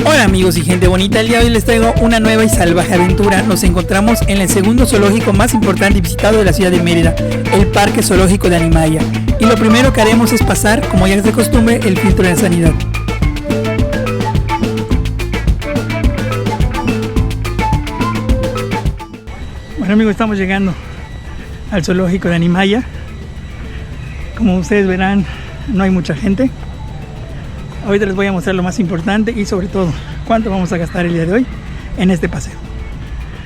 Hola amigos y gente bonita, el día de hoy les traigo una nueva y salvaje aventura. Nos encontramos en el segundo zoológico más importante y visitado de la ciudad de Mérida, el Parque Zoológico de Animaya. Y lo primero que haremos es pasar, como ya es de costumbre, el filtro de sanidad. Bueno amigos, estamos llegando al zoológico de Animaya. Como ustedes verán, no hay mucha gente. Ahorita les voy a mostrar lo más importante y sobre todo cuánto vamos a gastar el día de hoy en este paseo.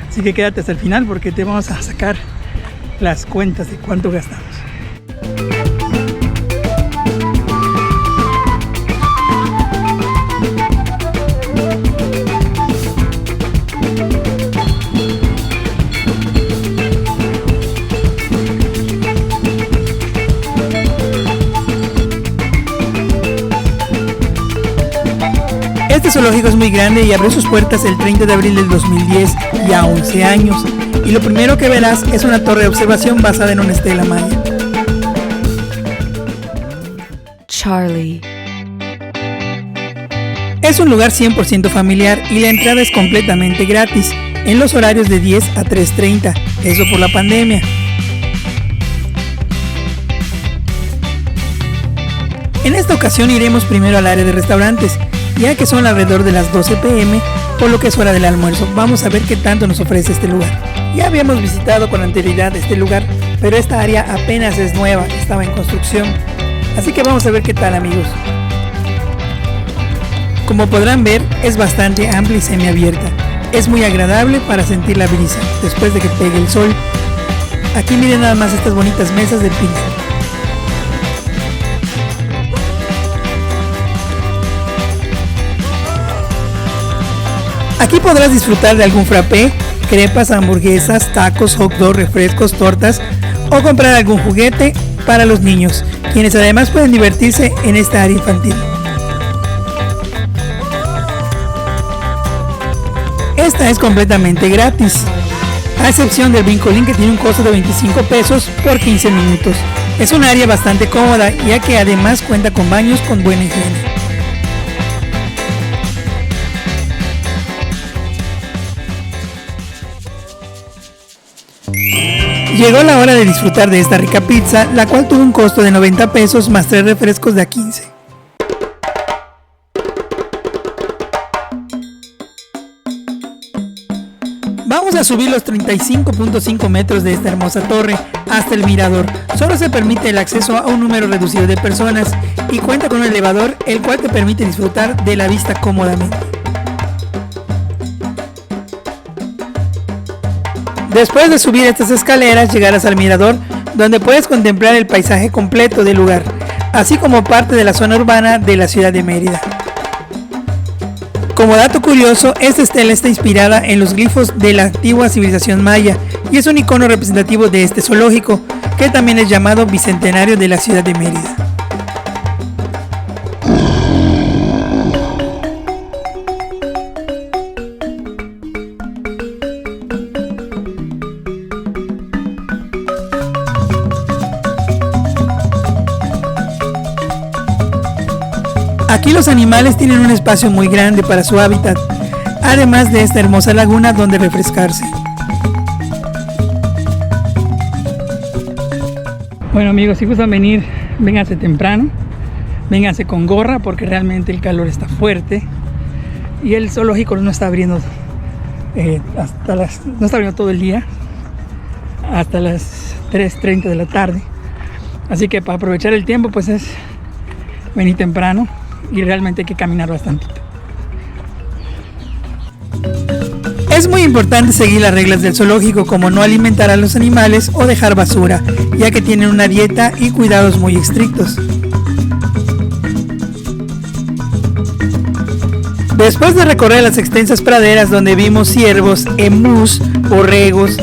Así que quédate hasta el final porque te vamos a sacar las cuentas de cuánto gastamos. Este zoológico es muy grande y abrió sus puertas el 30 de abril del 2010, ya 11 años. Y lo primero que verás es una torre de observación basada en una estela maya. Charlie. Es un lugar 100% familiar y la entrada es completamente gratis, en los horarios de 10 a 3:30, eso por la pandemia. En esta ocasión iremos primero al área de restaurantes, ya que son alrededor de las 12 p.m, por lo que es hora del almuerzo. Vamos a ver qué tanto nos ofrece este lugar. Ya habíamos visitado con anterioridad este lugar, pero esta área apenas es nueva, estaba en construcción. Así que vamos a ver qué tal amigos. Como podrán ver, es bastante amplia y semiabierta. Es muy agradable para sentir la brisa, después de que pegue el sol. Aquí miren nada más estas bonitas mesas de pizza. Aquí podrás disfrutar de algún frappé, crepas, hamburguesas, tacos, hot dog, refrescos, tortas o comprar algún juguete para los niños, quienes además pueden divertirse en esta área infantil. Esta es completamente gratis, a excepción del brincolín que tiene un costo de 25 pesos por 15 minutos. Es un área bastante cómoda, ya que además cuenta con baños con buena higiene. Llegó la hora de disfrutar de esta rica pizza, la cual tuvo un costo de 90 pesos más 3 refrescos de a 15. Vamos a subir los 35.5 metros de esta hermosa torre hasta el mirador. Solo se permite el acceso a un número reducido de personas y cuenta con un elevador, el cual te permite disfrutar de la vista cómodamente. Después de subir estas escaleras llegarás al mirador, donde puedes contemplar el paisaje completo del lugar, así como parte de la zona urbana de la ciudad de Mérida. Como dato curioso, esta estela está inspirada en los glifos de la antigua civilización maya y es un icono representativo de este zoológico, que también es llamado Bicentenario de la ciudad de Mérida. Aquí los animales tienen un espacio muy grande para su hábitat, además de esta hermosa laguna donde refrescarse. Bueno amigos, si gustan venir, vénganse temprano, vénganse con gorra porque realmente el calor está fuerte y el zoológico no está abriendo no está abriendo todo el día, hasta las 3:30 de la tarde. Así que para aprovechar el tiempo pues es venir temprano. Y realmente hay que caminar bastante. Es muy importante seguir las reglas del zoológico, como no alimentar a los animales o dejar basura, ya que tienen una dieta y cuidados muy estrictos. Después de recorrer las extensas praderas donde vimos ciervos, emús, borregos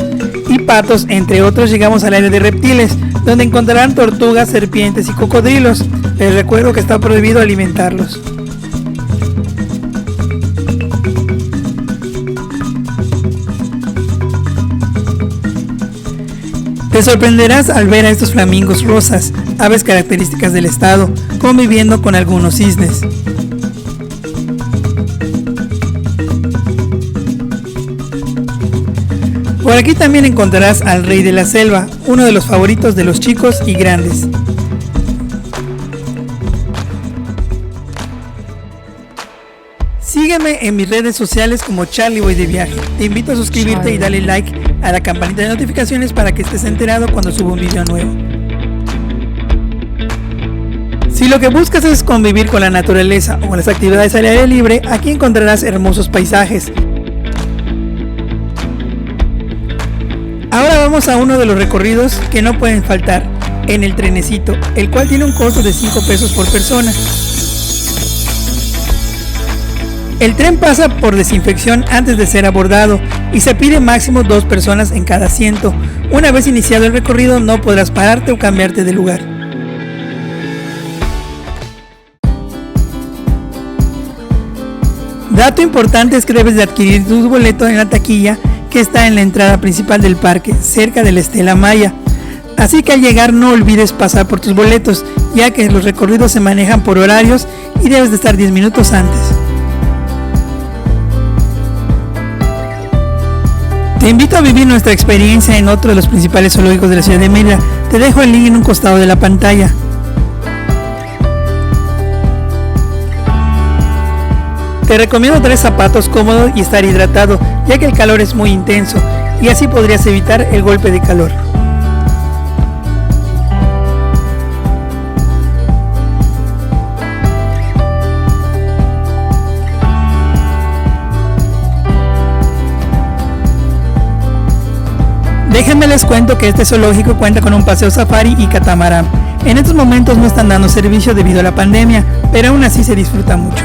y patos, entre otros, llegamos al área de reptiles, donde encontrarán tortugas, serpientes y cocodrilos. Les recuerdo que está prohibido alimentarlos. Te sorprenderás al ver a estos flamingos rosas, aves características del estado, conviviendo con algunos cisnes. Por aquí también encontrarás al rey de la selva, uno de los favoritos de los chicos y grandes. Sígueme en mis redes sociales como Charlie Voy de Viaje. Te invito a suscribirte y darle like a la campanita de notificaciones para que estés enterado cuando suba un video nuevo. Si lo que buscas es convivir con la naturaleza o con las actividades al aire libre, aquí encontrarás hermosos paisajes. Ahora vamos a uno de los recorridos que no pueden faltar, en el trenecito, el cual tiene un costo de 5 pesos por persona. El tren pasa por desinfección antes de ser abordado y se pide máximo 2 personas en cada asiento. Una vez iniciado el recorrido no podrás pararte o cambiarte de lugar. Dato importante es que debes de adquirir tu boleto en la taquilla que está en la entrada principal del parque, cerca de la Estela Maya. Así que al llegar no olvides pasar por tus boletos, ya que los recorridos se manejan por horarios y debes de estar 10 minutos antes. Te invito a vivir nuestra experiencia en otro de los principales zoológicos de la ciudad de Mérida. Te dejo el link en un costado de la pantalla. Te recomiendo traer zapatos cómodos y estar hidratado, ya que el calor es muy intenso y así podrías evitar el golpe de calor. Déjenme les cuento que este zoológico cuenta con un paseo safari y catamarán. En estos momentos no están dando servicio debido a la pandemia, pero aún así se disfruta mucho.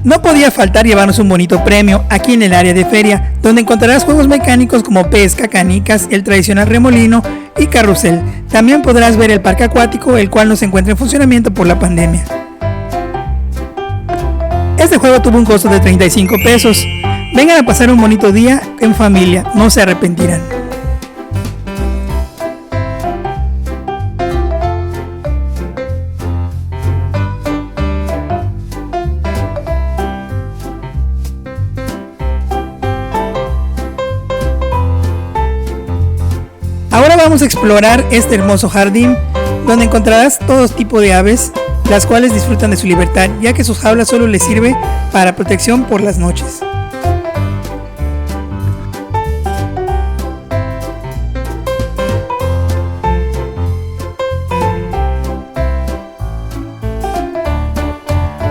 No podía faltar llevarnos un bonito premio aquí en el área de feria, donde encontrarás juegos mecánicos como pesca, canicas, el tradicional remolino y carrusel. También podrás ver el parque acuático, el cual no se encuentra en funcionamiento por la pandemia. Este juego tuvo un costo de 35 pesos. Vengan a pasar un bonito día en familia, no se arrepentirán. Ahora vamos a explorar este hermoso jardín, donde encontrarás todo tipo de aves, las cuales disfrutan de su libertad, ya que sus jaulas solo les sirve para protección por las noches.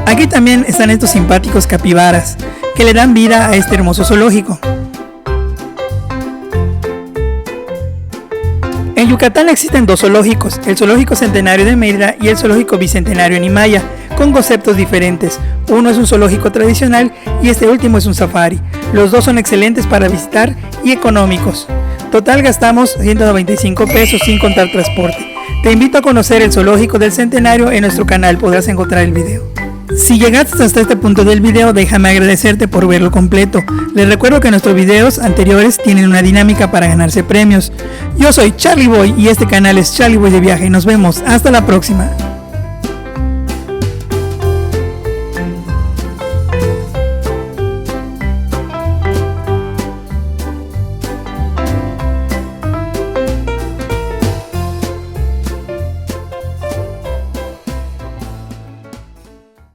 Aquí también están estos simpáticos capibaras, que le dan vida a este hermoso zoológico. En Yucatán existen 2 zoológicos, el Zoológico Centenario de Mérida y el Zoológico Bicentenario en Imaya, con conceptos diferentes. Uno es un zoológico tradicional y este último es un safari. Los dos son excelentes para visitar y económicos. Total gastamos 195 pesos sin contar transporte. Te invito a conocer el Zoológico del Centenario, en nuestro canal podrás encontrar el video. Si llegaste hasta este punto del video, déjame agradecerte por verlo completo. Les recuerdo que nuestros videos anteriores tienen una dinámica para ganarse premios. Yo soy Charlie Boy y este canal es Charlie Boy de Viaje. Nos vemos hasta la próxima.